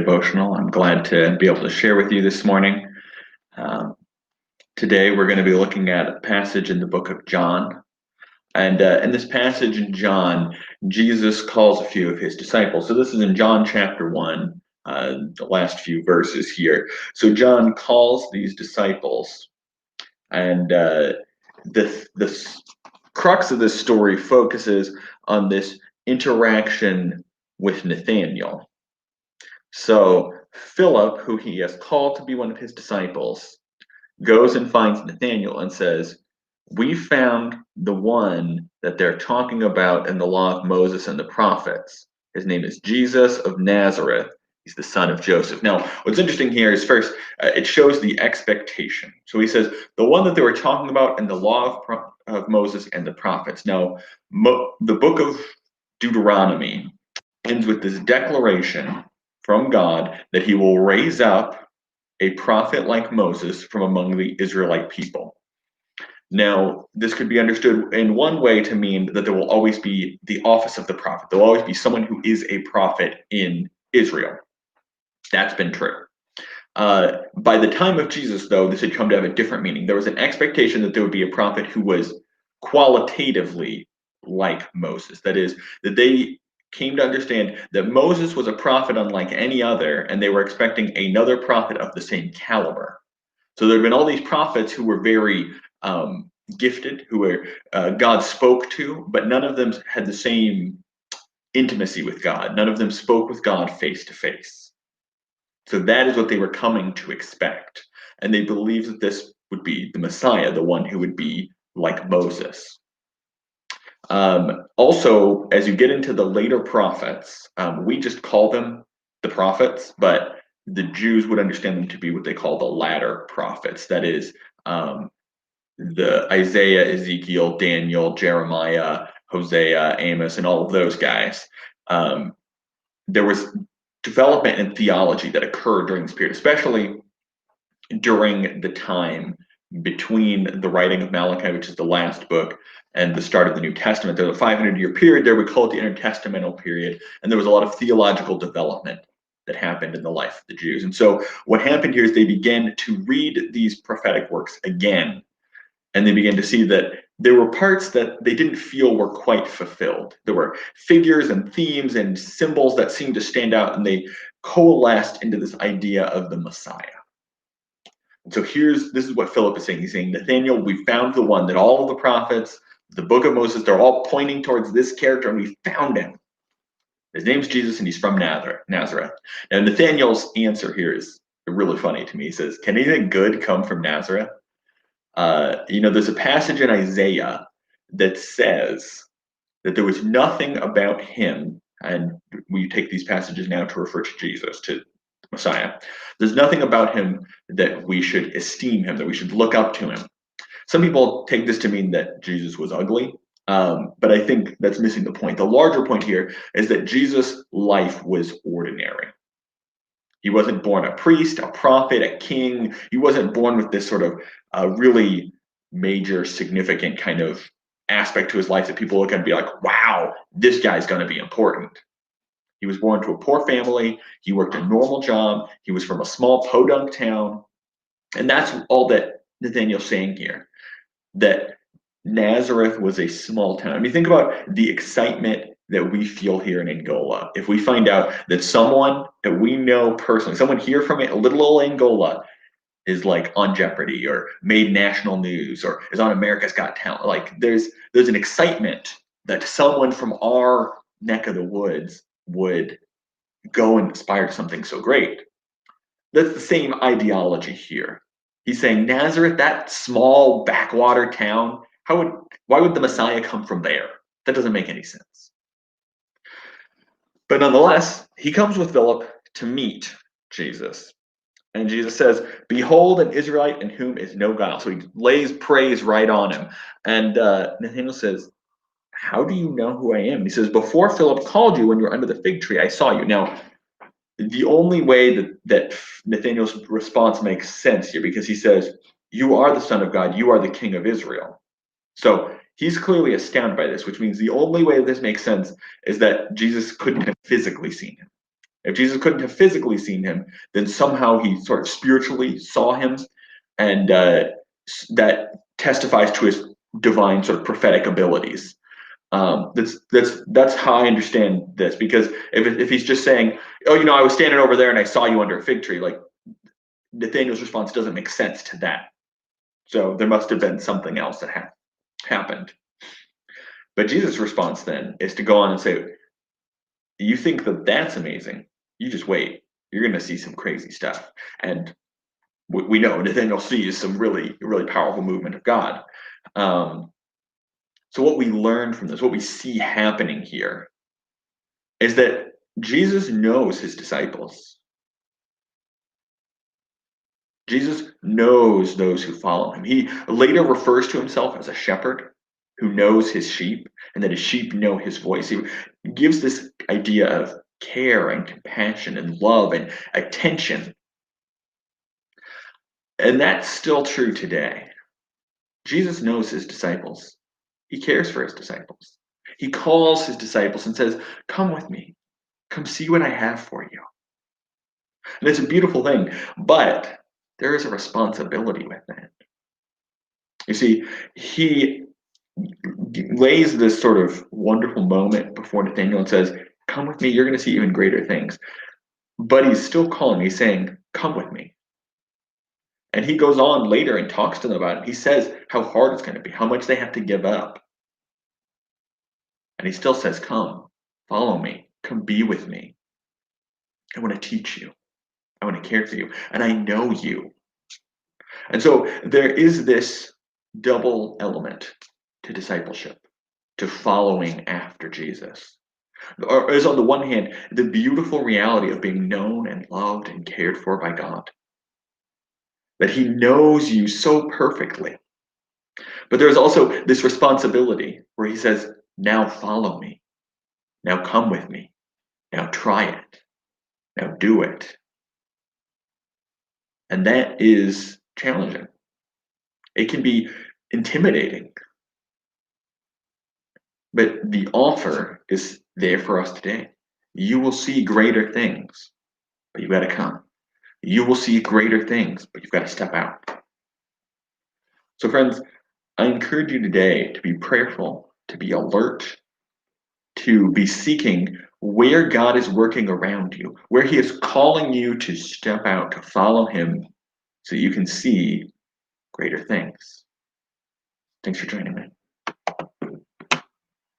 Devotional. I'm glad to be able to share with you this morning. Um, Today, we're going to be looking at a passage in the book of John. And in this passage in John, Jesus calls a few of his disciples. So this is in John chapter 1, the last few verses here. So John calls these disciples, and the crux of this story focuses on this interaction with Nathanael. So Philip, who he has called to be one of his disciples, goes and finds Nathanael and says, "We found the one that they're talking about in the law of Moses and the prophets. His name is Jesus of Nazareth. He's the son of Joseph." Now, what's interesting here is first, it shows the expectation. So he says, the one that they were talking about in the law of Moses and the prophets. Now, the book of Deuteronomy ends with this declaration from God that he will raise up a prophet like Moses from among the Israelite people. Now, this could be understood in one way to mean that there will always be the office of the prophet. There will always be someone who is a prophet in Israel. That's been true. By the time of Jesus, though, this had come to have a different meaning. There was an expectation that there would be a prophet who was qualitatively like Moses. That is, that they came to understand that Moses was a prophet unlike any other, and they were expecting another prophet of the same caliber. So there have been all these prophets who were very gifted, who were God spoke to, but none of them had the same intimacy with God. None of them spoke with God face to face. So that is what they were coming to expect. And they believed that this would be the Messiah, the one who would be like Moses. Also, as you get into the later prophets, we just call them the prophets, but the Jews would understand them to be what they call the latter prophets. That is, the Isaiah, Ezekiel, Daniel, Jeremiah, Hosea, Amos, and all of those guys. There was development in theology that occurred during this period, especially during the time between the writing of Malachi, which is the last book, and the start of the New Testament. There's a 500-year period there. We call it the intertestamental period, and there was a lot of theological development that happened in the life of the Jews. And so what happened here is they began to read these prophetic works again, and they began to see that there were parts that they didn't feel were quite fulfilled. There were figures and themes and symbols that seemed to stand out, and they coalesced into this idea of the Messiah. So this is what Philip is saying. He's saying, Nathanael, we found the one that all of the prophets, the book of Moses, they're all pointing towards this character, and we found him. His name's Jesus, and he's from Nazareth. And Nathanael's answer here is really funny to me. He says, "Can anything good come from Nazareth?" There's a passage in Isaiah that says that there was nothing about him, and we take these passages now to refer to Jesus, to Messiah. There's nothing about him that we should esteem him, that we should look up to him. Some people take this to mean that Jesus was ugly, but I think that's missing the point. The larger point here is that Jesus' life was ordinary. He wasn't born a priest, a prophet, a king. He wasn't born with this sort of really major, significant kind of aspect to his life that people look at and be like, wow, this guy's going to be important. He was born to a poor family. He worked a normal job. He was from a small podunk town. And that's all that Nathanael's saying here, that Nazareth was a small town. I mean, think about the excitement that we feel here in Angola. If we find out that someone that we know personally, someone here from a little old Angola is like on Jeopardy or made national news or is on America's Got Talent, like there's an excitement that someone from our neck of the woods would go and aspire to something so great. That's the same ideology here. He's saying Nazareth, that small backwater town, why would the Messiah come from there? That doesn't make any sense. But nonetheless, he comes with Philip to meet Jesus. And Jesus says, "Behold, an Israelite in whom is no guile." So he lays praise right on him. And Nathanael says, "How do you know who I am?" He says, "Before Philip called you when you were under the fig tree, I saw you." Now, the only way that Nathanael's response makes sense here, because he says, "You are the Son of God, you are the King of Israel." So he's clearly astounded by this, which means the only way this makes sense is that Jesus couldn't have physically seen him. If Jesus couldn't have physically seen him, then somehow he sort of spiritually saw him, and that testifies to his divine sort of prophetic abilities. That's how I understand this. Because if he's just saying, "Oh, I was standing over there and I saw you under a fig tree," like Nathaniel's response doesn't make sense to that. So there must have been something else that happened. But Jesus' response then is to go on and say, "You think that that's amazing? You just wait. You're going to see some crazy stuff." And we know Nathaniel sees some really, really powerful movement of God. So what we learn from this, what we see happening here, is that Jesus knows his disciples. Jesus knows those who follow him. He later refers to himself as a shepherd who knows his sheep, and that his sheep know his voice. He gives this idea of care and compassion and love and attention. And that's still true today. Jesus knows his disciples. He cares for his disciples. He calls his disciples and says, "Come with me. Come see what I have for you." And it's a beautiful thing, but there is a responsibility with that. You see, he lays this sort of wonderful moment before Nathaniel and says, "Come with me, you're going to see even greater things." But he's still calling, he's saying, "Come with me." And he goes on later and talks to them about it. He says how hard it's going to be, how much they have to give up. And he still says, "Come, follow me, come be with me. I want to teach you, I want to care for you, and I know you." And so there is this double element to discipleship, to following after Jesus. Or is on the one hand, the beautiful reality of being known and loved and cared for by God, that he knows you so perfectly. But there's also this responsibility where he says, "Now follow me. Now come with me. Now try it. Now do it." And that is challenging. It can be intimidating. But the offer is there for us today. You will see greater things, but you've got to come. You will see greater things, but you've got to step out. So, friends, I encourage you today to be prayerful, to be alert, to be seeking where God is working around you, where he is calling you to step out, to follow him so you can see greater things. Thanks for joining me.